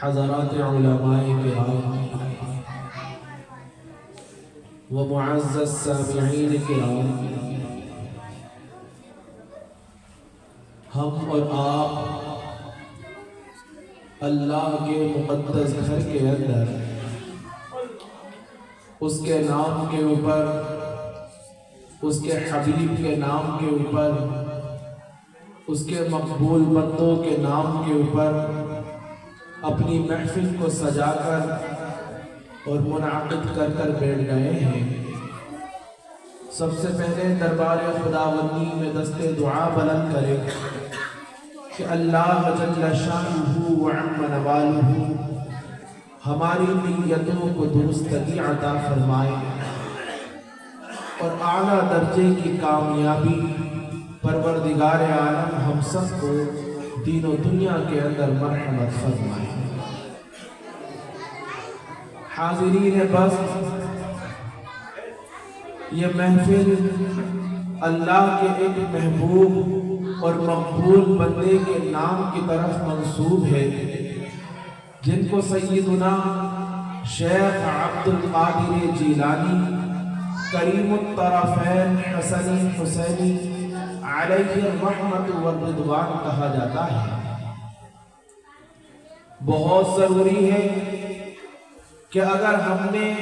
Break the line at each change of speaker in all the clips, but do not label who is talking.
حضرات علماء کرام و معزز سامعین کرام، ہم اور آپ اللہ کے مقدس گھر کے اندر اس کے نام کے اوپر، اس کے حبیب کے نام کے اوپر، اس کے مقبول بندوں کے نام کے اوپر اپنی محفل کو سجا کر اور منعقد کر کر بیٹھ گئے ہیں۔ سب سے پہلے دربار خداوندی میں دست دعا بلند کریں کہ اللہ جل شانہ و عم نوالہ ہماری نیتوں کو درستگی عطا فرمائے اور اعلیٰ درجے کی کامیابی پروردگار عالم ہم سب کو دین و دنیا کے اندر مرحمت فرمائے۔ حاضرین بس، یہ محفل اللہ کے ایک محبوب اور مقبول بندے کے نام کی طرف منسوب ہے، جن کو سیدنا شیخ عبد القادر جیلانی کریم الطرفین حسنی حسینی علیہ الرحمت والرضوان کہا جاتا ہے۔ بہت ضروری ہے کہ اگر ہم نے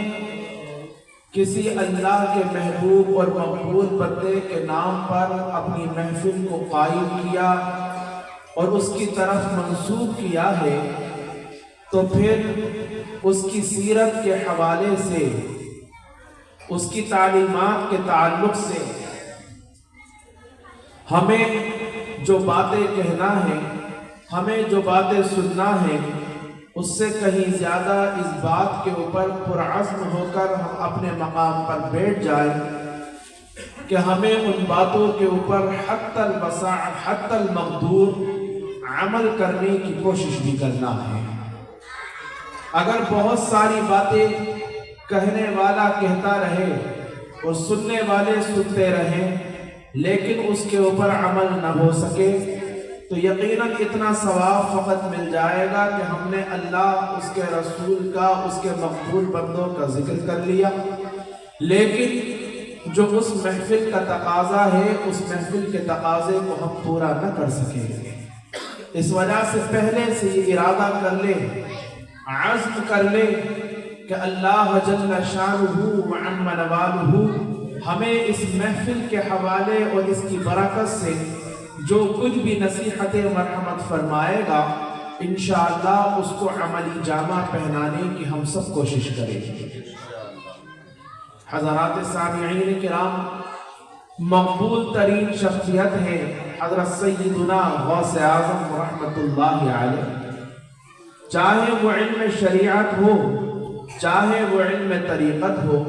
کسی اللہ کے محبوب اور مقبول بندے کے نام پر اپنی محفل کو قائم کیا اور اس کی طرف منسوب کیا ہے، تو پھر اس کی سیرت کے حوالے سے، اس کی تعلیمات کے تعلق سے ہمیں جو باتیں کہنا ہے، ہمیں جو باتیں سننا ہے، اس سے کہیں زیادہ اس بات کے اوپر پرعزم ہو کر ہم اپنے مقام پر بیٹھ جائیں کہ ہمیں ان باتوں کے اوپر حتی الوسع حتی المقدور عمل کرنے کی کوشش بھی کرنا ہے۔ اگر بہت ساری باتیں کہنے والا کہتا رہے اور سننے والے سنتے رہیں لیکن اس کے اوپر عمل نہ ہو سکے، تو یقیناً اتنا ثواب فقط مل جائے گا کہ ہم نے اللہ، اس کے رسول کا، اس کے مقبول بندوں کا ذکر کر لیا، لیکن جو اس محفل کا تقاضا ہے، اس محفل کے تقاضے کو ہم پورا نہ کر سکیں گے۔ اس وجہ سے پہلے سے یہ ارادہ کر لے، عزم کر لے کہ اللہ جل شانہ و عم نوالہ ہمیں اس محفل کے حوالے اور اس کی برکت سے جو کچھ بھی نصیحت مرحمت فرمائے گا، انشاءاللہ اس کو عملی جامہ پہنانے کی ہم سب کوشش کریں گے۔ حضرات سامعین کرام، مقبول ترین شخصیت ہے حضرت سیدنا غوث اعظم رحمت اللہ علیہ۔ چاہے وہ علم شریعت ہو، چاہے وہ علم طریقت ہو،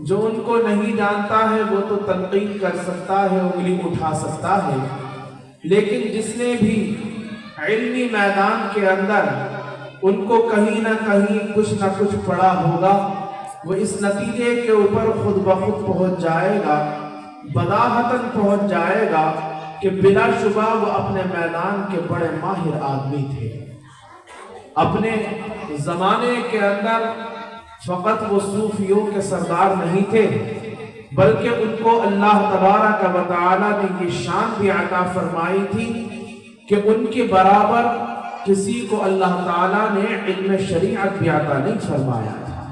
جو ان کو نہیں جانتا ہے وہ تو تنقید کر سکتا ہے، انگلی اٹھا سکتا ہے، لیکن جس نے بھی علمی میدان کے اندر ان کو کہیں نہ کہیں کچھ نہ کچھ پڑھا ہوگا، وہ اس نتیجے کے اوپر خود بخود پہنچ جائے گا، بداہتاً پہنچ جائے گا کہ بلا شبہ وہ اپنے میدان کے بڑے ماہر آدمی تھے۔ اپنے زمانے کے اندر فقط وہ صوفیوں کے سردار نہیں تھے، بلکہ ان کو اللہ تبارک و تعالی نے یہ شان بھی عطا فرمائی تھی کہ ان کے برابر کسی کو اللہ تعالیٰ نے علم شریعت بھی عطا نہیں فرمایا تھا۔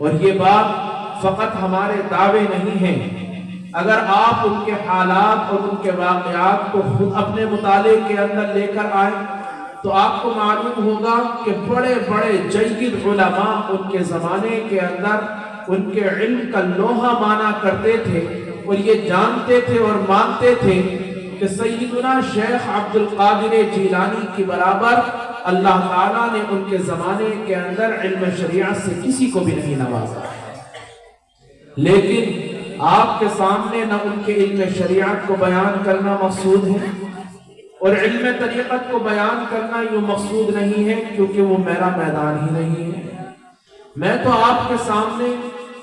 اور یہ بات فقط ہمارے دعوے نہیں ہیں، اگر آپ ان کے حالات اور ان کے واقعات کو خود اپنے مطالعے کے اندر لے کر آئیں تو آپ کو معلوم ہوگا کہ بڑے بڑے جید علماء ان کے زمانے کے اندر ان کے علم کا لوہا مانا کرتے تھے اور یہ جانتے تھے اور مانتے تھے کہ سیدنا شیخ عبد القادر جیلانی کی برابر اللہ تعالیٰ نے ان کے زمانے کے اندر علم شریعت سے کسی کو بھی نہیں نوازا۔ لیکن آپ کے سامنے نہ ان کے علم شریعت کو بیان کرنا مقصود ہے اور علم طریقت کو بیان کرنا یوں مقصود نہیں ہے، کیونکہ وہ میرا میدان ہی نہیں ہے۔ میں تو آپ کے سامنے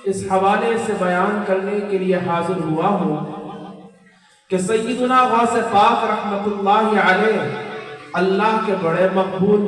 اس حوالے سے بیان کرنے کے لیے حاضر ہوا ہوں کہ سیدنا غوث پاک رحمت اللہ علیہ اللہ کے بڑے مقبول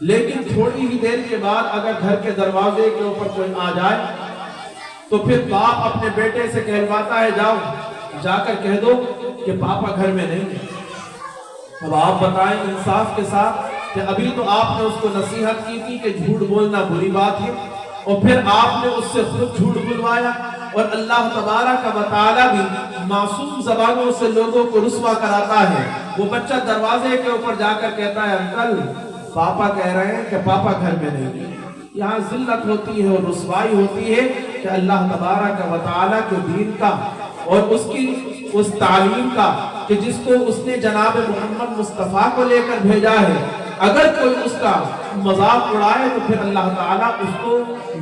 لیکن تھوڑی ہی دیر کے بعد اگر گھر کے دروازے کے اوپر کوئی آ جائے تو پھر باپ اپنے بیٹے سے کہلواتا ہے جاؤ جا کر کہہ دو کہ پاپا گھر میں نہیں ہے۔ اب آپ بتائیں انصاف کے ساتھ کہ ابھی تو آپ نے اس کو نصیحت کی تھی کہ جھوٹ بولنا بری بات ہے، اور پھر آپ نے اس سے خود جھوٹ بلوایا، اور اللہ تبارک و تعالیٰ بھی معصوم زبانوں سے لوگوں کو رسوا کراتا ہے۔ وہ بچہ دروازے کے اوپر جا کر کہتا ہے انکل پاپا کہہ رہے ہیں کہ پاپا گھر میں نہیں ہے۔ یہاں ذلت ہوتی ہے اور رسوائی ہوتی ہے کہ اللہ تبارک و تعالیٰ کے دین کا اور اس تعلیم کا کہ جس کو اس نے جناب محمد مصطفیٰ کو لے کر بھیجا ہے، اگر کوئی اس کا مذاق اڑائے تو پھر اللہ تعالیٰ اس کو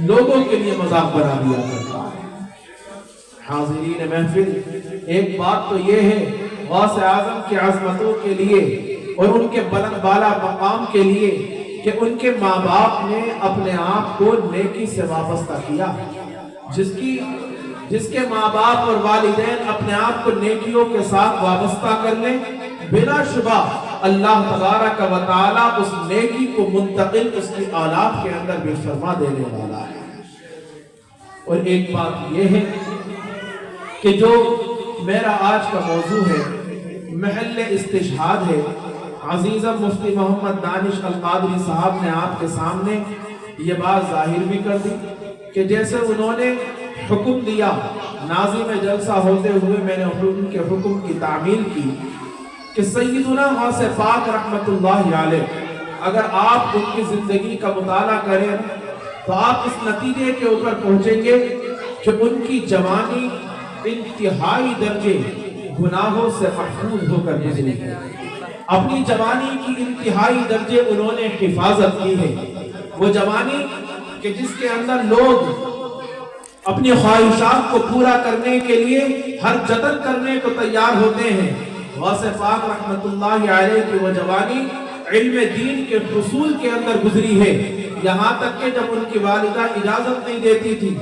لوگوں کے لیے مذاق بنا دیا کرتا ہے۔ حاضرین محفل، ایک بات تو یہ ہے غوث اعظم کی عظمتوں کے لیے اور ان کے بلند بالا مقام کے لیے کہ ان کے ماں باپ نے اپنے آپ کو نیکی سے وابستہ کیا۔ جس کے ماں باپ اور والدین اپنے آپ کو نیکیوں کے ساتھ وابستہ کر لیں، بلا شبہ اللہ تبارک و تعالیٰ اس نیکی کو منتقل اس کی اولاد کے اندر بے فرما دینے والا ہے۔ اور ایک بات یہ ہے کہ جو میرا آج کا موضوع ہے محل استشہاد ہے، عزیزم مفتی محمد دانش القادری صاحب نے آپ کے سامنے یہ بات ظاہر بھی کر دی کہ جیسے انہوں نے حکم دیا، ناظم جلسہ ہوتے ہوئے میں نے ان کے حکم کی تعمیل کی کہ سیدنا غوث پاک رحمت اللہ علیہ، اگر آپ ان کی زندگی کا مطالعہ کریں تو آپ اس نتیجے کے اوپر پہنچیں گے کہ ان کی جوانی انتہائی درجے گناہوں سے محفوظ ہو کر گزری ہے۔ اپنی جوانی کی انتہائی درجے انہوں نے حفاظت کی ہے۔ وہ جوانی کہ جس کے اندر لوگ اپنی خواہشات کو پورا کرنے کے لیے ہر جتن کرنے کو تیار ہوتے ہیں۔ غوث پاک رحمت اللہ علیہ کی وہ جوانی علم دین کے حصول کے اندر گزری ہے، یہاں تک کہ جب ان کی والدہ اجازت نہیں دیتی تھی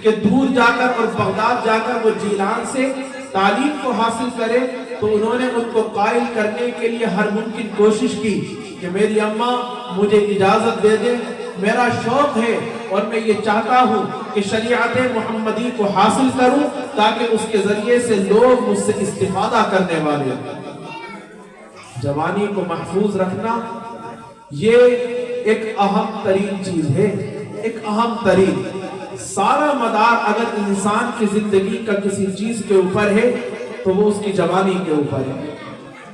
کہ دور جا کر اور بغداد جا کر وہ جیلان سے تعلیم کو حاصل کرے تو انہوں نے ان کو قائل کرنے کے لیے ہر ممکن کوشش کی کہ میری اماں مجھے اجازت دے دے، میرا شوق ہے اور میں یہ چاہتا ہوں کہ شریعت محمدی کو حاصل کروں تاکہ اس کے ذریعے سے لوگ مجھ سے استفادہ کرنے والے ہیں۔ جوانی کو محفوظ رکھنا یہ ایک اہم ترین چیز ہے، ایک اہم ترین۔ سارا مدار اگر انسان کی زندگی کا کسی چیز کے اوپر ہے تو وہ اس کی جوانی کے اوپر ہے۔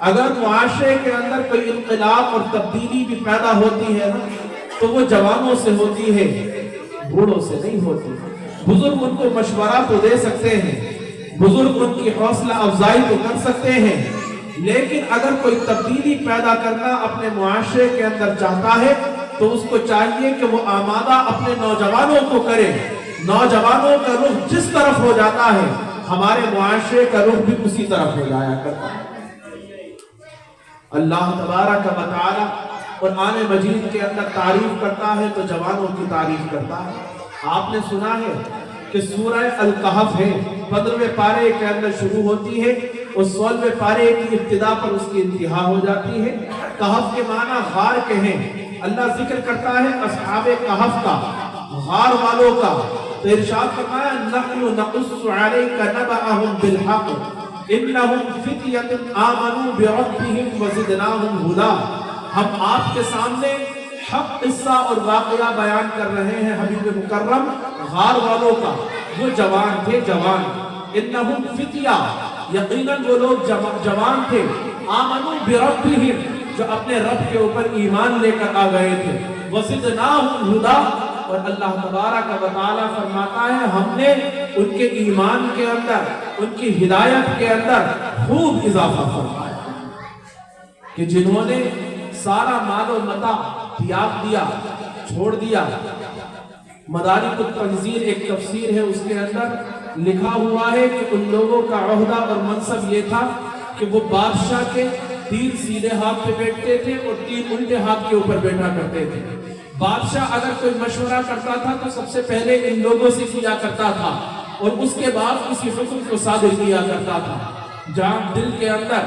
اگر معاشرے کے اندر کوئی انقلاب اور تبدیلی بھی پیدا ہوتی ہے نا تو وہ جوانوں سے ہوتی ہے، بوڑھوں سے نہیں ہوتی۔ بزرگ ان کو مشورہ تو دے سکتے ہیں، بزرگ ان کی حوصلہ افزائی تو کر سکتے ہیں، لیکن اگر کوئی تبدیلی پیدا کرنا اپنے معاشرے کے اندر چاہتا ہے تو اس کو چاہیے کہ وہ آمادہ اپنے نوجوانوں کو کرے۔ نوجوانوں کا رخ جس طرف ہو جاتا ہے ہمارے معاشرے کا رخ بھی اسی طرف ہو جایا کرتا ہے۔ اللہ تبارک و تعالی قرآن مجید کے اندر تعریف کرتا ہے تو جوانوں کی تعریف کرتا ہے۔ آپ نے سنا ہے کہ سورہ الکہف ہے، 15ویں پارے کے اندر شروع ہوتی ہے اور 16ویں پارے کی ابتدا پر اس کی انتہا ہو جاتی ہے۔ کہف کے معنی غار کے ہیں۔ اللہ ذکر کرتا ہے اصحاب کہف کا، غار والوں کا، تو ارشاد فرمایا نحن نقص علیک نبأہم بالحق انہم فتیۃ آمنوا بربہم وزدناہم ہدی۔ ہم آپ کے سامنے حق قصہ اور واقعہ بیان کر رہے ہیں حبیب مکرم غار والوں کا۔ وہ جوان تھے، جوان، انہم فتیہ، یقیناً وہ لوگ جوان تھے، آمنوا بربہم، جو اپنے رب کے اوپر ایمان لے کر آ گئے تھے، وزدناہم ہدی، اور اللہ تبارک و تعالیٰ فرماتا ہے ہم نے ان کے ایمان کے اندر، ان کی ہدایت کے اندر خوب اضافہ فرمایا کہ جنہوں نے سارا مال و متاع تیاگ دیا، چھوڑ دیا۔ مدارک التنزیل ایک تفسیر ہے، اس کے اندر لکھا ہوا ہے کہ ان لوگوں کا عہدہ اور منصب یہ تھا کہ وہ بادشاہ کے 3 سیدھے ہاتھ پہ بیٹھتے تھے اور 3 الٹے ہاتھ کے اوپر بیٹھا کرتے تھے۔ بادشاہ اگر کوئی مشورہ کرتا تھا تو سب سے پہلے ان لوگوں سے کیا کرتا تھا اور اس کے بعد کسی حکم کو صادر کیا کرتا تھا۔ جہاں دل کے اندر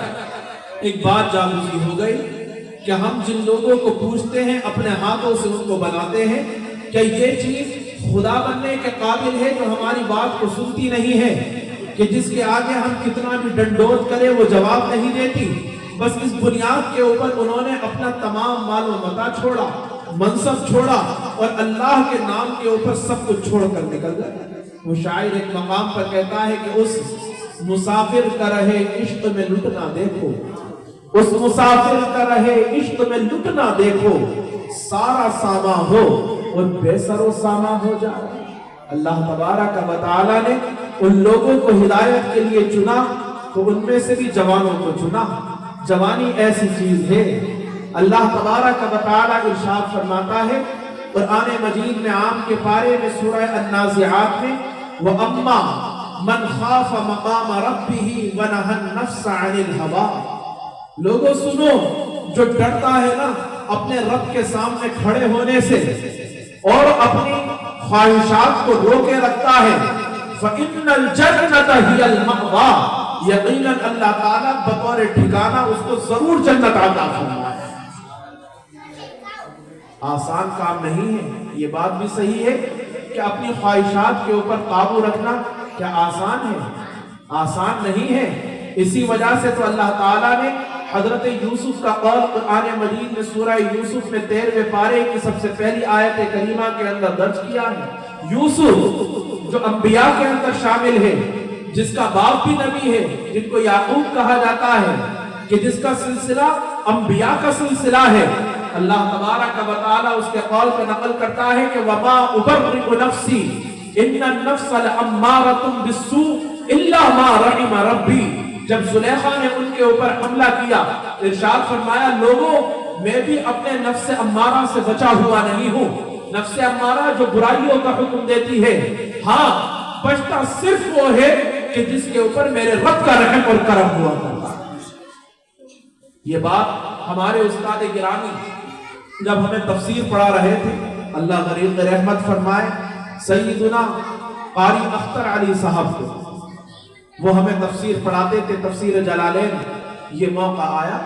ایک بات جاگزی ہو گئی، کہ ہم جن لوگوں کو پوچھتے ہیں اپنے ہاتھوں سے ان کو بناتے ہیں، کیا یہ چیز خدا بننے کے قابل ہے جو ہماری بات کو سنتی نہیں ہے، کہ جس کے آگے ہم کتنا بھی ڈنڈوت کریں وہ جواب نہیں دیتی؟ بس اس بنیاد کے اوپر انہوں نے اپنا تمام مال و متاع چھوڑا، منصب چھوڑا، اور اللہ کے نام کے اوپر سب کچھ چھوڑ کر نکل گئے۔ وہ شاعر ایک مقام پر کہتا ہے کہ اس مسافر کا رہے عشق میں لٹنا دیکھو، اس مسافر کا رہے عشق میں لٹنا دیکھو، سارا ساما ہو اور بے سر و ساما ہو جائے۔ اللہ تبارک و تعالی نے ان لوگوں کو ہدایت کے لیے چنا تو ان میں سے بھی جوانوں کو چنا۔ جوانی ایسی چیز ہے، اللہ تبارک و تعالی ارشاد فرماتا ہے قرآن مجید میں عام کے پارے میں سورہ النازعات میں وَأَمَّا مَنْ خَافَ مَقَامَ رَبِّهِ وَنَهَى النَّفْسَ عَنِ الْهَوَىٰ، لوگوں سنو، جو ڈرتا ہے نا اپنے رب کے سامنے کھڑے ہونے سے اور اپنی خواہشات کو روکے رکھتا ہے، فَإِنَّ الْجَنَّةَ هِيَ الْمَأْوَىٰ، یقیناً اللہ تعالیٰ بطور ٹھکانہ اس کو ضرور جنت عطا فرمائے۔ آسان کام نہیں ہے، یہ بات بھی صحیح ہے کہ اپنی خواہشات کے اوپر قابو رکھنا کیا آسان ہے؟ آسان نہیں ہے۔ اسی وجہ سے تو اللہ تعالیٰ نے حضرت یوسف کا قول قرآن مجید میں سورہ یوسف میں 13ویں پارے کی سب سے پہلی آیت کریمہ کے اندر درج کیا ہے۔ یوسف جو انبیاء کے اندر شامل ہے، جس کا باپ بھی نبی ہے، جن کو یعقوب کہا جاتا ہے، کہ جس کا سلسلہ انبیاء کا سلسلہ ہے، اللہ تبارک و تعالی اس کے قول کو نقل کرتا ہے کہ وَمَا أُبَرِّئُ نَفْسِي إِنَّ النَّفْسَ لَأَمَّارَةٌ بِالسُّوءِ إِلَّا مَا رَحِمَ رَبِّي، جب زلیخا نے ان کے اوپر حملہ کیا، ارشاد فرمایا لوگوں میں بھی اپنے نفس امارہ سے بچا ہوا نہیں ہوں۔ نفس امارہ جو برائیوں کا حکم دیتی ہے، ہاں بچتا صرف وہ ہے کہ جس کے اوپر میرے رب کا رحم اور کرم ہوا کرتا۔ یہ بات ہمارے استاد گرامی جب ہمیں تفسیر پڑھا رہے تھے، اللہ غریق رحمت فرمائے، سیدنا قاری اختر علی صاحب کو، وہ ہمیں تفسیر پڑھاتے تھے، تفسیر جلالین۔ یہ موقع آیا،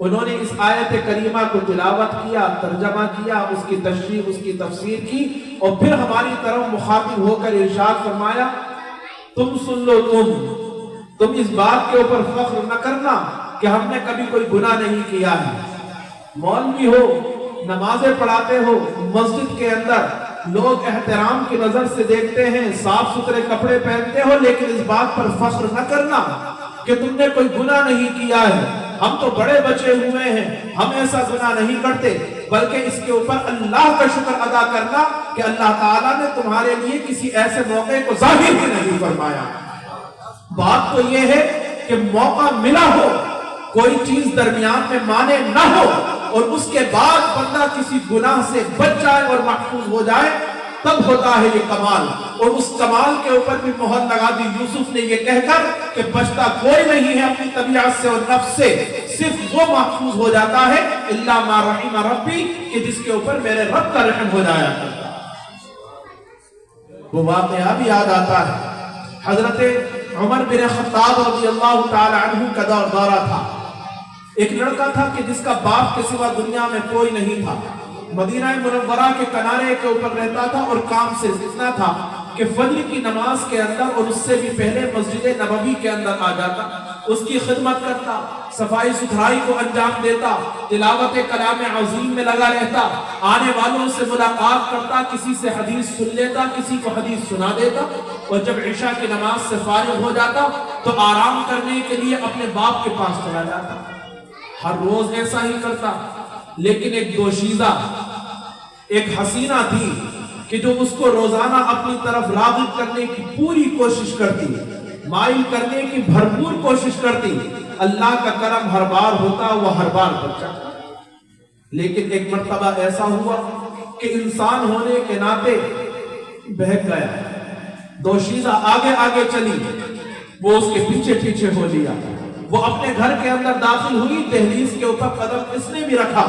انہوں نے اس آیت کریمہ کو تلاوت کیا، ترجمہ کیا، اس کی تشریح، اس کی تفسیر کی، اور پھر ہماری طرف مخاطب ہو کر ارشاد فرمایا تم سن لو، تم اس بات کے اوپر فخر نہ کرنا کہ ہم نے کبھی کوئی گناہ نہیں کیا ہے۔ مولوی ہو، نمازیں پڑھاتے ہو، مسجد کے اندر لوگ احترام کی نظر سے دیکھتے ہیں، صاف ستھرے کپڑے پہنتے ہو، لیکن اس بات پر فخر نہ کرنا کہ تم نے کوئی گناہ نہیں کیا ہے، ہم تو بڑے بچے ہوئے ہیں، ہم ایسا گناہ نہیں کرتے، بلکہ اس کے اوپر اللہ کا شکر ادا کرنا کہ اللہ تعالیٰ نے تمہارے لیے کسی ایسے موقع کو ظاہر ہی نہیں فرمایا۔ بات تو یہ ہے کہ موقع ملا ہو، کوئی چیز درمیان میں مانے نہ ہو، اور اس کے بعد بندہ کسی گناہ سے بچ جائے اور محفوظ ہو جائے، تب ہوتا ہے یہ کمال۔ اور اس کمال کے اوپر بھی مہر لگا دی یوسف نے یہ کہہ کر کہ بچتا کوئی نہیں ہے اپنی طبیعت سے اور نفس سے، صرف وہ محفوظ ہو جاتا ہے الا ما رحم ربی، کہ جس کے اوپر میرے رب کا رحم ہو جایا کرتا۔ وہ واقعہ بھی یاد آتا ہے، حضرت عمر بن خطاب رضی اللہ تعالی عنہ کا دورہ تھا۔ ایک لڑکا تھا کہ جس کا باپ کے سوا دنیا میں کوئی نہیں تھا، مدینہ منورہ کے کنارے کے اوپر رہتا تھا، اور کام سے اتنا تھا کہ فجر کی نماز کے اندر اور اس سے بھی پہلے مسجد نبوی کے اندر آ جاتا، اس کی خدمت کرتا، صفائی ستھرائی کو انجام دیتا، تلاوت کلام عظیم میں لگا رہتا، آنے والوں سے ملاقات کرتا، کسی سے حدیث سن لیتا، کسی کو حدیث سنا دیتا، اور جب عشاء کی نماز سے فارغ ہو جاتا تو آرام کرنے کے لیے اپنے باپ کے پاس چلا جاتا۔ ہر روز ایسا ہی کرتا، لیکن ایک دوشیزہ، ایک حسینہ تھی کہ جو اس کو روزانہ اپنی طرف راغب کرنے کی پوری کوشش کرتی، مائل کرنے کی بھرپور کوشش کرتی۔ اللہ کا کرم ہر بار ہوتا، وہ ہر بار بچا۔ لیکن ایک مرتبہ ایسا ہوا کہ انسان ہونے کے ناطے بہک گیا، دوشیزہ آگے آگے چلی، وہ اس کے پیچھے پیچھے ہو لیا۔ وہ اپنے گھر کے اندر داخل ہوئی، دہلیز کے اوپر قدم اس نے بھی رکھا،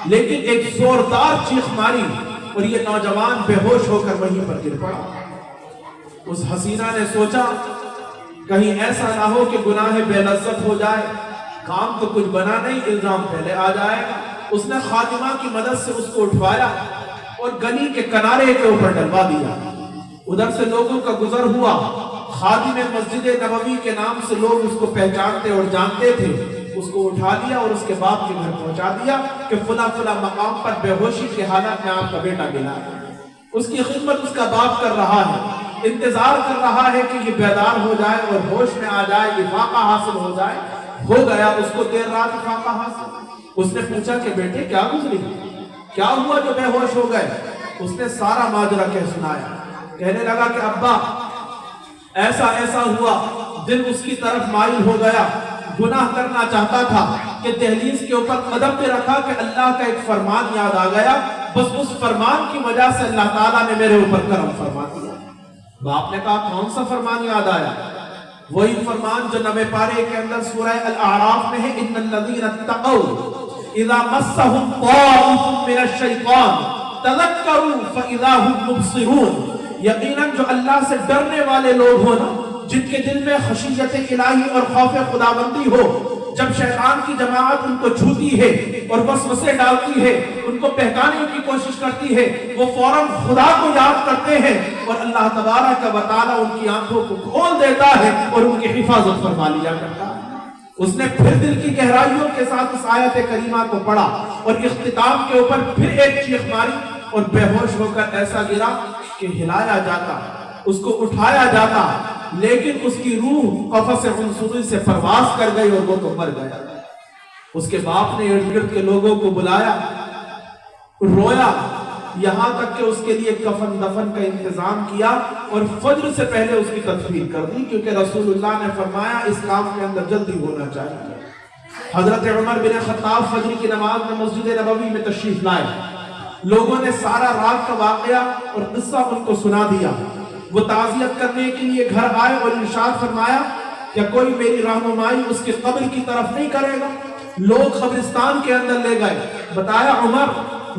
لیکن ایک زوردار چیخ ماری اور یہ نوجوان بے ہوش ہو کر وہیں پر گر پڑا۔ اس حسینہ نے سوچا کہیں ایسا نہ ہو کہ گناہ بے لذت ہو جائے، کام تو کچھ بنا نہیں، الزام پہلے آ جائے گا۔ اس نے خادمہ کی مدد سے اس کو اٹھوایا اور گلی کے کنارے کے اوپر ڈلوا دیا۔ ادھر سے لوگوں کا گزر ہوا، خادم مسجد نبوی کے نام سے لوگ اس کو پہچانتے اور جانتے تھے۔ اس کو اٹھا لیا اور اس کے باپ کے گھر پہنچا دیا کہ فلاں فلاں مقام پر بے ہوشی کے حالات میں آپ کا بیٹا ملا ہے۔ اس کی خدمت اس کا باپ کر رہا ہے، انتظار کر رہا ہے کہ یہ بیدار ہو جائے اور ہوش میں آ جائے، افاقہ حاصل ہو جائے۔ ہو گیا اس کو دیر رات افاقہ حاصل۔ اس نے پوچھا کہ بیٹے کیا گزری، کیا ہوا جو بے ہوش ہو گئے؟ اس نے سارا ماجرا کہہ سنایا۔ کہنے لگا کہ ابا ایسا ایسا ہوا، دل اس کی طرف مائل ہو گیا، گناہ کرنا چاہتا تھا کہ دہلیز کے اوپر قدم پہ رکھا کہ اللہ کا ایک فرمان یاد آ گیا، بس اس فرمان کی وجہ سے اللہ تعالیٰ نے میرے اوپر کرم فرما دیا۔ باپ نے کہا کون سا فرمان یاد آیا؟ وہی فرمان جو 9 پارے کے اندر سورہ الاعراف میں ہے، ان الذین اتقوا اذا مسهم طائف من الشیطان تذکروا فاذا هم مبصرون۔ یقیناً جو اللہ سے ڈرنے والے لوگ ہو نا، جن کے دل میں خشیت الہی اور خوف خداوندی ہو، جب شیطان کی جماعت ان کو چھوتی ہے اور وسوسے ڈالتی ہے، ان کو بہکانے کی کوشش کرتی ہے، وہ فوراً خدا کو یاد کرتے ہیں اور اللہ تبارک و تعالیٰ ان کی آنکھوں کو کھول دیتا ہے اور ان کی حفاظت فرما لیا کرتا ہے۔ اس نے پھر دل کی گہرائیوں کے ساتھ اس آیت کریمہ کو پڑھا اور اختتام کے اوپر پھر ایک چیخ ماری اور بے ہوش ہو کر ایسا گرا کہ ہلایا جاتا، اس کو اٹھایا جاتا، لیکن اس کی روح قفس عنصری سے پرواز کر گئی اور وہ تو مر گیا۔ اس کے باپ نے ارد گرد کے لوگوں کو بلایا، رویا، یہاں تک کہ اس کے لیے کفن دفن کا انتظام کیا اور فجر سے پہلے اس کی تدفین کر دی، کیونکہ رسول اللہ نے فرمایا اس کام کے اندر جلدی ہونا چاہیے۔ حضرت عمر بن خطاب فجر کی نماز میں مسجد نبوی میں تشریف لائے، لوگوں نے سارا رات کا واقعہ اور قصہ ان کو سنا دیا۔ وہ تعزیت کرنے کے لیے گھر آئے اور ارشاد فرمایا کہ کوئی میری رہنمائی اس کی قبر کی طرف نہیں کرے گا؟ لوگ قبرستان کے اندر لے گئے، بتایا عمر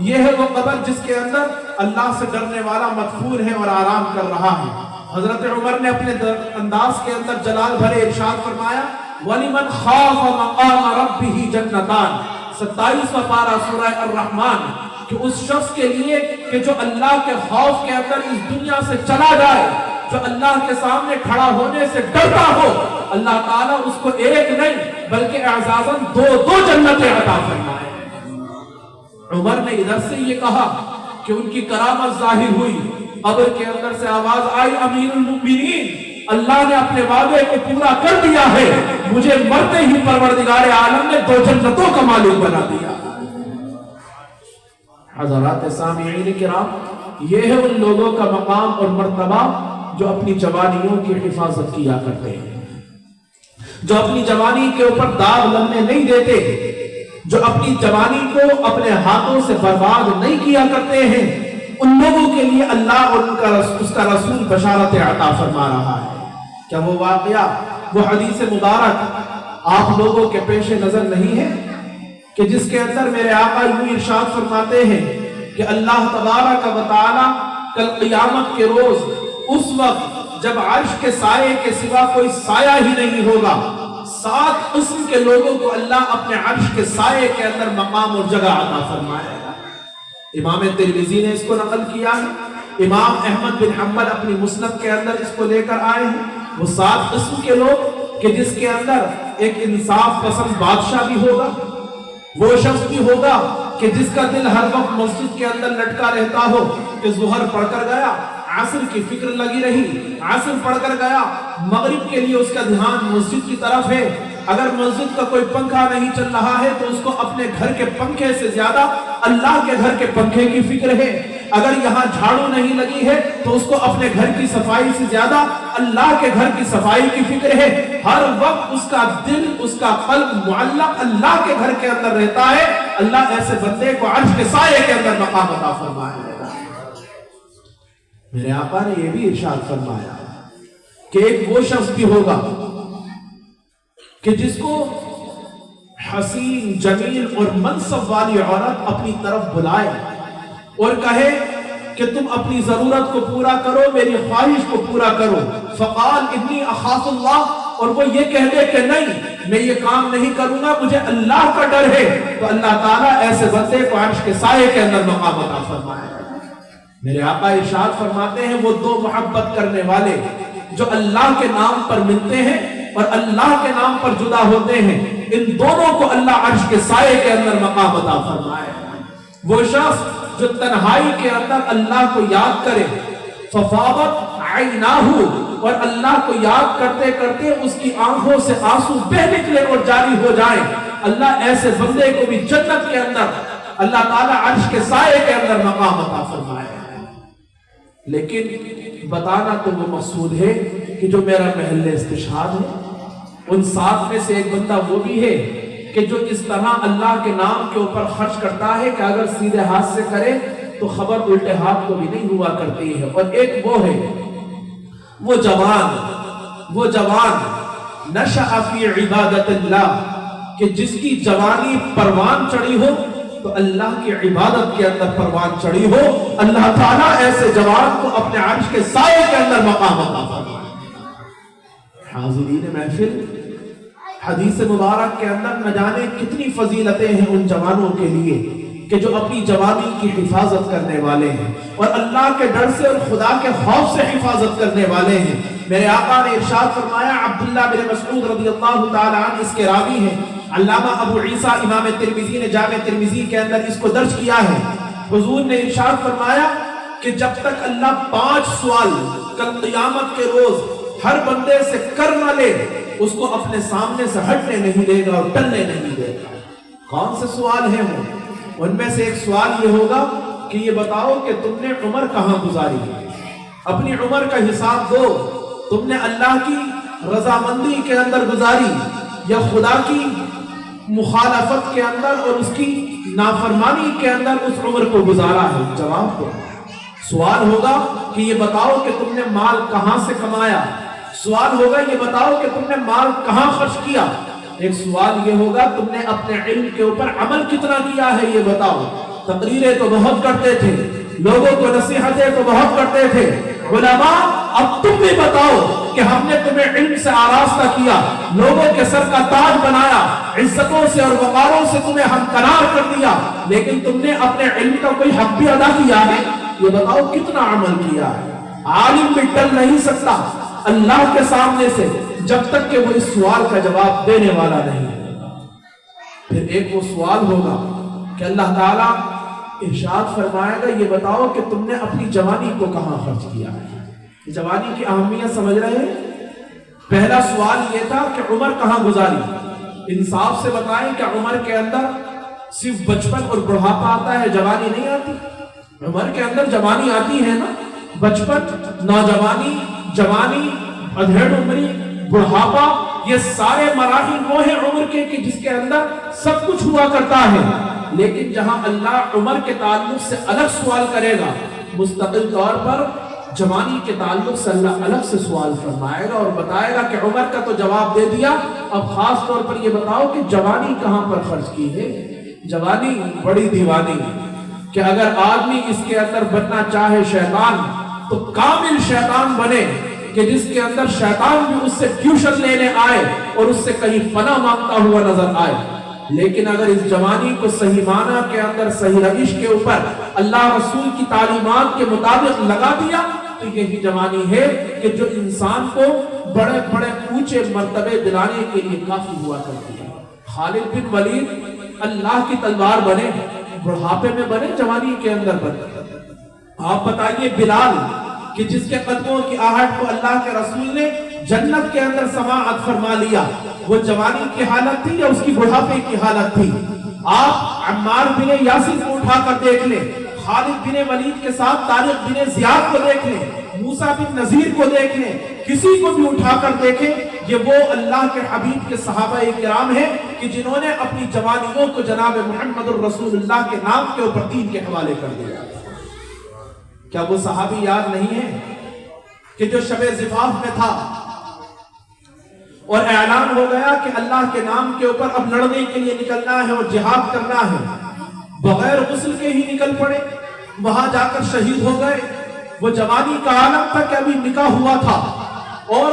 یہ ہے وہ قبر جس کے اندر اللہ سے ڈرنے والا مدفون ہے اور آرام کر رہا ہے۔ حضرت عمر نے اپنے انداز کے اندر جلال بھرے ارشاد فرمایا وَلِمَنْ خَافَ مَقَامَ رَبِّهِ جَنَّتَانِ، 27واں پارہ سورہ الرحمن، کہ اس شخص کے لیے کہ جو اللہ کے خوف کے اندر اس دنیا سے چلا جائے، جو اللہ کے سامنے کھڑا ہونے سے ڈرتا ہو، اللہ تعالیٰ اس کو ایک نہیں بلکہ اعزازاً 2 جنتیں عطا فرمائے۔ عمر نے ادھر سے یہ کہا کہ ان کی کرامت ظاہر ہوئی، قبر کے اندر سے آواز آئی امیر المؤمنین، اللہ نے اپنے وعدے کو پورا کر دیا ہے، مجھے مرتے ہی پروردگار عالم نے 2 جنتوں کا مالک بنا دیا۔ حضرات سامعین کرام، یہ ہے ان لوگوں کا مقام اور مرتبہ جو اپنی جوانیوں کی حفاظت کیا کرتے ہیں، جو اپنی جوانی کے اوپر داغ لگنے نہیں دیتے، جو اپنی جوانی کو اپنے ہاتھوں سے برباد نہیں کیا کرتے ہیں، ان لوگوں کے لیے اللہ اور اس کا رسول بشارت عطا فرما رہا ہے۔ کیا وہ واقعہ، وہ حدیث مبارک آپ لوگوں کے پیش نظر نہیں ہے کہ جس کے اندر میرے آقا یوں ارشاد فرماتے ہیں کہ اللہ تبارک و تعالی کل قیامت کے روز اس وقت جب عرش کے سائے کے سوا کوئی سایہ ہی نہیں ہوگا، 7 قسم کے لوگوں کو اللہ اپنے عرش کے سائے کے اندر مقام اور جگہ عطا فرمائے گا۔ امام ترمذی نے اس کو نقل کیا ہے، امام احمد بن حنبل اپنی مسند کے اندر اس کو لے کر آئے ہیں۔ وہ 7 قسم کے لوگ کہ جس کے اندر ایک انصاف پسند بادشاہ بھی ہوگا، وہ شخص بھی ہوگا کہ جس کا دل ہر وقت مسجد کے اندر لٹکا رہتا ہو کہ ظہر پڑھ کر گیا، عصر کی فکر لگی رہی، عصر پڑھ کر گیا، مغرب کے لیے اس کا دھیان مسجد کی طرف ہے۔ اگر مسجد کا کوئی پنکھا نہیں چل رہا ہے تو اس کو اپنے گھر کے پنکھے سے زیادہ اللہ کے گھر کے پنکھے کی فکر ہے۔ اگر یہاں جھاڑو نہیں لگی ہے تو اس کو اپنے گھر کی صفائی سے زیادہ اللہ کے گھر کی صفائی کی فکر ہے۔ ہر وقت اس کا دل، اس کا قلب معلق اللہ کے گھر کے اندر رہتا ہے۔ اللہ ایسے بندے کو عرش کے سائے کے اندر مقام عطا فرمائے گا۔ میرے آقا نے یہ بھی ارشاد فرمایا کہ ایک وہ شخص بھی ہوگا کہ جس کو حسین، جمیل اور منصب والی عورت اپنی طرف بلائے اور کہے کہ تم اپنی ضرورت کو پورا کرو، میری خواہش کو پورا کرو، فقال انی اخاف اللہ، اور وہ یہ کہہ دے کہ نہیں میں یہ کام نہیں کروں گا مجھے اللہ کا ڈر ہے، تو اللہ تعالیٰ ایسے بندے کو عرش کے سائے کے اندر مقام عطا فرمائے گا۔ میرے آقا ارشاد فرماتے ہیں وہ دو محبت کرنے والے جو اللہ کے نام پر ملتے ہیں اور اللہ کے نام پر جدا ہوتے ہیں، ان دونوں کو اللہ عرش کے سائے کے اندر مقام عطا فرمائے گا۔ وہ شخص جو تنہائی کے اندر اللہ کو یاد کرے، ففاضت عیناہ، اور اللہ کو یاد کرتے کرتے اس کی آنکھوں سے آنسو بہہ نکلے اور جاری ہو جائیں، اللہ ایسے بندے کو بھی جنت کے اندر اللہ تعالیٰ عرش کے سائے کے اندر مقام عطا فرمائے۔ لیکن بتانا تو وہ مقصود ہے کہ جو میرا محل استشہاد ہے، ان 7 میں سے ایک بندہ وہ بھی ہے کہ جو اس طرح اللہ کے نام کے اوپر خرچ کرتا ہے کہ اگر سیدھے ہاتھ سے کرے تو خبر الٹے ہاتھ کو بھی نہیں ہوا کرتی ہے۔ اور ایک وہ ہے وہ جوان نشأ فی عبادت اللہ، کہ جس کی جوانی پروان چڑھی ہو تو اللہ کی عبادت کے اندر پروان چڑھی ہو، اللہ تعالیٰ ایسے جوان کو اپنے عرش کے سائے کے اندر مقام عطا فرمائے۔ حاضرین محفل، حدیث مبارک کے اندر نہ جانے کتنی فضیلتیں ہیں ان جوانوں کے لیے کہ جو اپنی جوانی کی حفاظت کرنے والے ہیں اور اللہ کے ڈر سے اور خدا کے خوف سے حفاظت کرنے والے ہیں۔ میرے آقا نے ارشاد فرمایا، عبداللہ بن مسعود رضی اللہ تعالیٰ عنہ اس کے راوی ہیں، علامہ ابو عیسیٰ امام ترمذی نے جامع ترمذی کے اندر اس کو درج کیا ہے، حضور نے ارشاد فرمایا کہ جب تک اللہ 5 سوال کل قیامت کے روز ہر بندے سے کر نہ لے، اس کو اپنے سامنے سے ہٹنے نہیں دے گا اور ٹلنے نہیں دے گا۔ کون سے سوال ہیں وہ؟ ان میں سے ایک سوال یہ ہوگا کہ یہ بتاؤ کہ تم نے عمر کہاں گزاری، اپنی عمر کا حساب دو، تم نے اللہ کی رضامندی کے اندر گزاری یا خدا کی مخالفت کے اندر اور اس کی نافرمانی کے اندر اس عمر کو گزارا ہے؟ جواب دو۔ سوال ہوگا کہ یہ بتاؤ کہ تم نے مال کہاں سے کمایا، سوال ہوگا یہ بتاؤ کہ تم نے مال کہاں خرچ کیا، ایک سوال یہ ہوگا تم نے اپنے علم کے اوپر عمل کتنا کیا ہے یہ بتاؤ۔ تقریریں تو بہت کرتے تھے، لوگوں کو نصیحتیں تو بہت کرتے تھے، علماء اب تم بھی بتاؤ کہ ہم نے تمہیں علم سے آراستہ کیا، لوگوں کے سر کا تاج بنایا، عزتوں سے اور وقاروں سے تمہیں ہمکنار کر دیا، لیکن تم نے اپنے علم کا کوئی حق بھی ادا کیا ہے؟ یہ بتاؤ کتنا عمل کیا ہے۔ عالم بھی ٹل نہیں سکتا اللہ کے سامنے سے جب تک کہ وہ اس سوال کا جواب دینے والا نہیں ہے۔ پھر ایک وہ سوال ہوگا کہ اللہ تعالیٰ ارشاد فرمائے گا یہ بتاؤ کہ تم نے اپنی جوانی کو کہاں خرچ کیا ہے۔ جوانی کی اہمیت سمجھ رہے ہیں؟ پہلا سوال یہ تھا کہ عمر کہاں گزاری، انصاف سے بتائیں کہ عمر کے اندر صرف بچپن اور بڑھاپا آتا ہے، جوانی نہیں آتی؟ عمر کے اندر جوانی آتی ہے نا، بچپن، نوجوانی، جوانی، ادھیڑ عمری، بڑھاپا، یہ سارے مراحل وہ ہیں عمر کے کہ جس کے اندر سب کچھ ہوا کرتا ہے۔ لیکن جہاں اللہ عمر کے تعلق سے الگ سوال کرے گا، مستقل طور پر جوانی کے تعلق سے اللہ الگ سے سوال فرمائے گا اور بتائے گا کہ عمر کا تو جواب دے دیا، اب خاص طور پر یہ بتاؤ کہ جوانی کہاں پر خرچ کی ہے۔ جوانی بڑی دیوانی کہ اگر آدمی اس کے اندر بننا چاہے شیطان تو کامل شیطان بنے کہ جس کے اندر شیطان بھی اس سے ٹیوشن لینے آئے اور اس سے کہیں پناہ مانگتا ہوا نظر آئے۔ لیکن اگر اس جوانی کو صحیح معنی کے اندر صحیح روش کے اوپر اللہ رسول کی تعلیمات کے مطابق لگا دیا تو یہی جوانی ہے کہ جو انسان کو بڑے بڑے اونچے مرتبے دلانے کے لیے کافی ہوا کرتی ہے۔ خالد بن ولید اللہ کی تلوار بنے، بڑھاپے میں بنے، جوانی کے اندر بنے۔ آپ بتائیے بلال کہ جس کے قدموں کی آہٹ کو اللہ کے رسول نے جنت کے اندر سماعت فرما لیا، وہ جوانی کی حالت تھی یا اس کی بڑھاپے کی حالت تھی؟ آپ عمار بن یاسر کو اٹھا کر دیکھ لیں، خالد بن ولید کے ساتھ طارق بن زیاد کو دیکھ لیں، موسیٰ بن نذیر کو دیکھ لیں، کسی کو بھی اٹھا کر دیکھیں، یہ وہ اللہ کے حبیب کے صحابہ کرام ہیں کہ جنہوں نے اپنی جوانیوں کو جناب محمد الرسول اللہ کے نام کے اوپر دین کے حوالے کر دیا۔ کیا وہ صحابی یاد نہیں ہے کہ جو شب زفاف میں تھا اور اعلان ہو گیا کہ اللہ کے نام کے اوپر اب لڑنے کے لیے نکلنا ہے اور جہاد کرنا ہے، بغیر غسل کے ہی نکل پڑے، وہاں جا کر شہید ہو گئے۔ وہ جوانی کا عالم تھا کہ ابھی نکاح ہوا تھا اور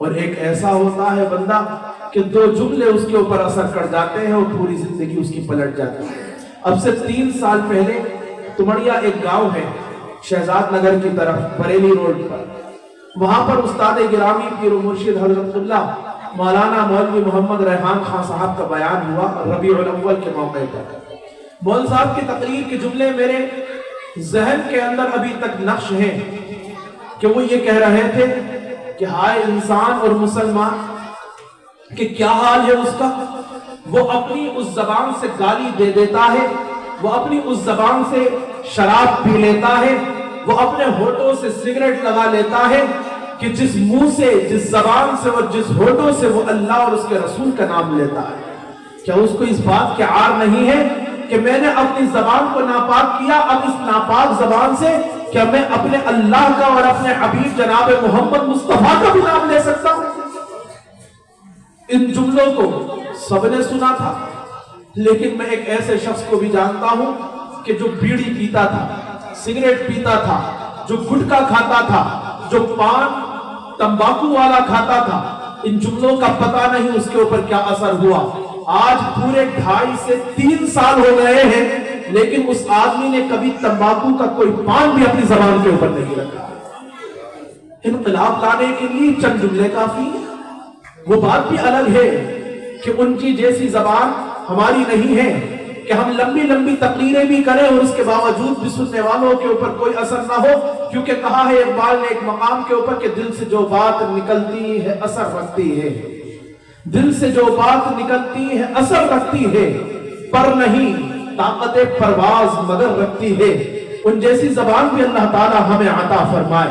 اور ایک ایسا ہوتا ہے بندہ کہ 2 جملے اس کے اوپر اثر کر جاتے ہیں اور پوری زندگی اس کی پلٹ جاتی ہے۔ اب سے 3 سال پہلے تمڑیا ایک گاؤں ہے شہزاد نگر کی طرف بریلی روڈ پر، وہاں پر استاد گرامی پیر و مرشد حضرت اللہ مولانا مولوی محمد ریحان خان صاحب کا بیان ہوا ربیع الاول کے موقع پر۔ مول صاحب کی تقریر کے جملے میرے ذہن کے اندر ابھی تک نقش ہیں کہ وہ یہ کہہ رہے تھے کہ ہائے انسان اور مسلمان کہ کیا حال ہے اس کا، وہ اپنی اس زبان سے گالی دے دیتا ہے، وہ اپنی اس زبان سے شراب پی لیتا ہے، وہ اپنے ہونٹوں سے سگریٹ لگا لیتا ہے کہ جس منہ سے، جس زبان سے اور جس ہونٹوں سے وہ اللہ اور اس کے رسول کا نام لیتا ہے، کیا اس کو اس بات کے عار نہیں ہے کہ میں نے اپنی زبان کو ناپاک کیا، اب اس ناپاک زبان سے کیا میں اپنے اللہ کا اور اپنے حبیب جناب محمد مصطفیٰ کا بھی نام لے سکتا ہوں؟ ان جملوں کو سب نے سنا تھا، لیکن میں ایک ایسے شخص کو بھی جانتا ہوں کہ جو بیڑی پیتا تھا، سگریٹ پیتا تھا، جو گٹکا کھاتا تھا، جو پان تمباکو والا کھاتا تھا، ان جملوں کا پتہ نہیں اس کے اوپر کیا اثر ہوا۔ آج پورے 2.5 سے 3 سال ہو گئے ہیں، لیکن اس آدمی نے کبھی تمباکو کا کوئی پان بھی اپنی زبان کے اوپر نہیں رکھا۔ انقلاب لانے کے لیے چند جملے کافی ہیں۔ وہ بات بھی الگ ہے کہ ان کی جیسی زبان ہماری نہیں ہے کہ ہم لمبی لمبی تقریریں بھی کریں اور اس کے باوجود بھی سننے والوں کے اوپر کوئی اثر نہ ہو، کیونکہ کہا ہے اقبال نے ایک مقام کے اوپر کہ دل سے جو بات نکلتی ہے اثر رکھتی ہے، دل سے جو بات نکلتی ہے اثر رکھتی ہے، پر نہیں طاقت پرواز مگر رکھتی ہے۔ ان جیسی زبان بھی اللہ تعالی ہمیں عطا فرمائے،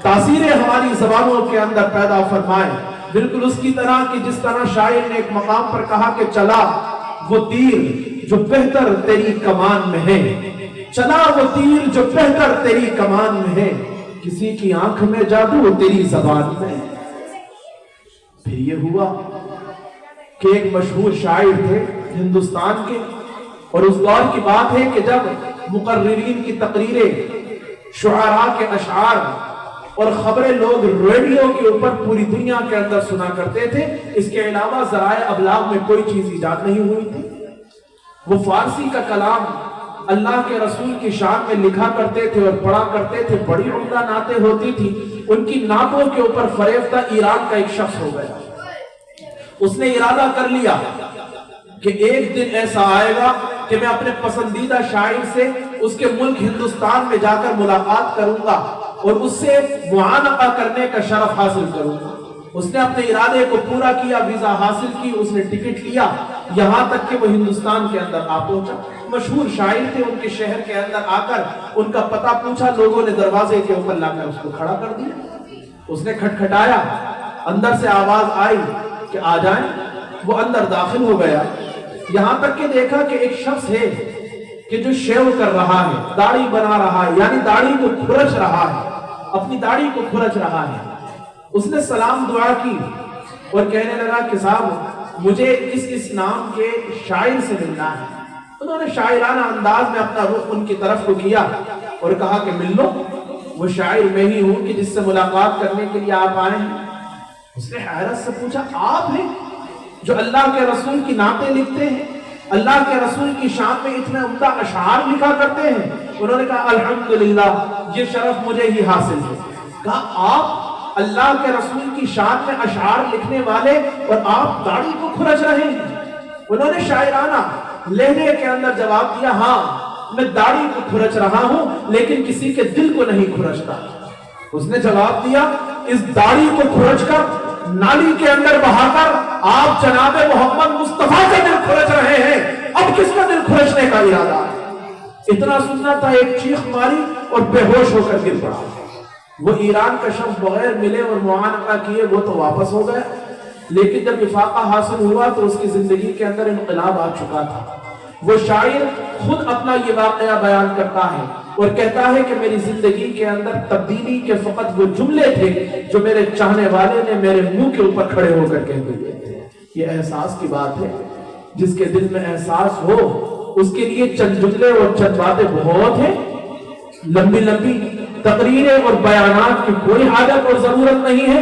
تاثیریں ہماری زبانوں کے اندر پیدا فرمائے، بالکل اس کی طرح کہ جس طرح شاعر نے ایک مقام پر کہا کہ چلا وہ تیر جو بہتر تیری کمان میں ہے، چلا وہ تیر جو بہتر تیری کمان میں ہے، کسی کی آنکھ میں جادو تیری زبان میں۔ پھر یہ ہوا کہ ایک مشہور شاعر تھے ہندوستان کے، اور اس دور کی بات ہے کہ جب مقررین کی تقریریں، شعراء کے اشعار اور خبریں لوگ ریڈیو کے اوپر پوری دنیا کے اندر سنا کرتے تھے، اس کے علاوہ ذرائع ابلاغ میں کوئی چیز ایجاد نہیں ہوئی تھی، وہ فارسی کا کلام اللہ کے رسول کی شان میں لکھا کرتے تھے اور پڑھا کرتے تھے، بڑی عمدہ نعتیں ہوتی تھی، ان کی نعتوں کے اوپر فریفتہ ایران کا ایک شخص ہو گیا۔ اس نے ارادہ کر لیا کہ ایک دن ایسا آئے گا کہ میں اپنے پسندیدہ شاعر سے اس کے ملک ہندوستان میں جا کر ملاقات کروں گا اور اس سے معانقہ کرنے کا شرف حاصل کروں گا۔ اس نے اپنے ارادے کو پورا کیا، ویزا حاصل کی، اس نے ٹکٹ لیا، یہاں تک کہ وہ ہندوستان کے اندر آ پہنچا۔ مشہور شاعر تھے، ان کے شہر کے اندر آ کر ان کا پتہ پوچھا، لوگوں نے دروازے کے اوپر لا کر اس کو کھڑا کر دیا۔ اس نے کھٹکھٹایا، اندر سے آواز آئی کہ آ جائیں، وہ اندر داخل ہو گیا، یہاں تک کہ دیکھا کہ ایک شخص ہے کہ جو شیو کر رہا ہے، داڑھی بنا رہا ہے، یعنی داڑھی کو کھرچ رہا ہے، اپنی داڑھی کو کھرچ رہا ہے۔ اس نے سلام دعا کی اور کہنے لگا کہ صاحب مجھے اس نام کے شاعر سے ملنا ہے۔ انہوں نے شاعرانہ انداز میں اپنا رخ ان کی طرف کو کیا اور کہا کہ مل لو، وہ شاعر میں ہی ہوں کہ جس سے ملاقات کرنے کے لیے آپ آئے ہیں۔ اس نے حیرت سے پوچھا، آپ ہیں جو اللہ کے رسول کی نعتیں لکھتے ہیں، اللہ کے رسول کی شان میں اتنے عمدہ اشعار لکھا کرتے ہیں؟ انہوں نے کہا الحمدللہ، یہ شرف مجھے ہی حاصل ہے۔ کہا آپ اللہ کے رسول کی شان میں اشعار لکھنے والے اور آپ داڑھی کو کھرچ رہے ہیں؟ انہوں نے شاعرانہ لہجے کے اندر جواب دیا، ہاں میں داڑھی کو کھرچ رہا ہوں لیکن کسی کے دل کو نہیں کھرچتا۔ اس نے جواب دیا، اس داڑھی کو کھرچ کر نالی کے اندر بہا کر آپ جناب محمد مصطفیٰ کا دل کھرچ رہے ہیں، اب کس کا دل کھرچنے کا ارادہ ہے؟ اتنا سننا تھا، ایک چیخ ماری اور بے ہوش ہو کر گر پڑا۔ وہ ایران کا شخص بغیر ملے اور معانقہ کیے وہ تو واپس ہو گیا، لیکن جب افاقہ حاصل ہوا تو اس کی زندگی کے اندر انقلاب آ چکا تھا۔ وہ شاعر خود اپنا یہ واقعہ بیان کرتا ہے اور کہتا ہے کہ میری زندگی کے اندر تبدیلی کے فقط وہ جملے تھے جو میرے چاہنے والے نے میرے منہ کے اوپر کھڑے ہو کر کہہ دیے تھے۔ یہ احساس کی بات ہے، جس کے دل میں احساس ہو اس کے لیے چند جملے اور چند باتیں بہت ہیں۔ لمبی لمبی تقریریں اور بیانات کی کوئی حاجت اور ضرورت نہیں ہے،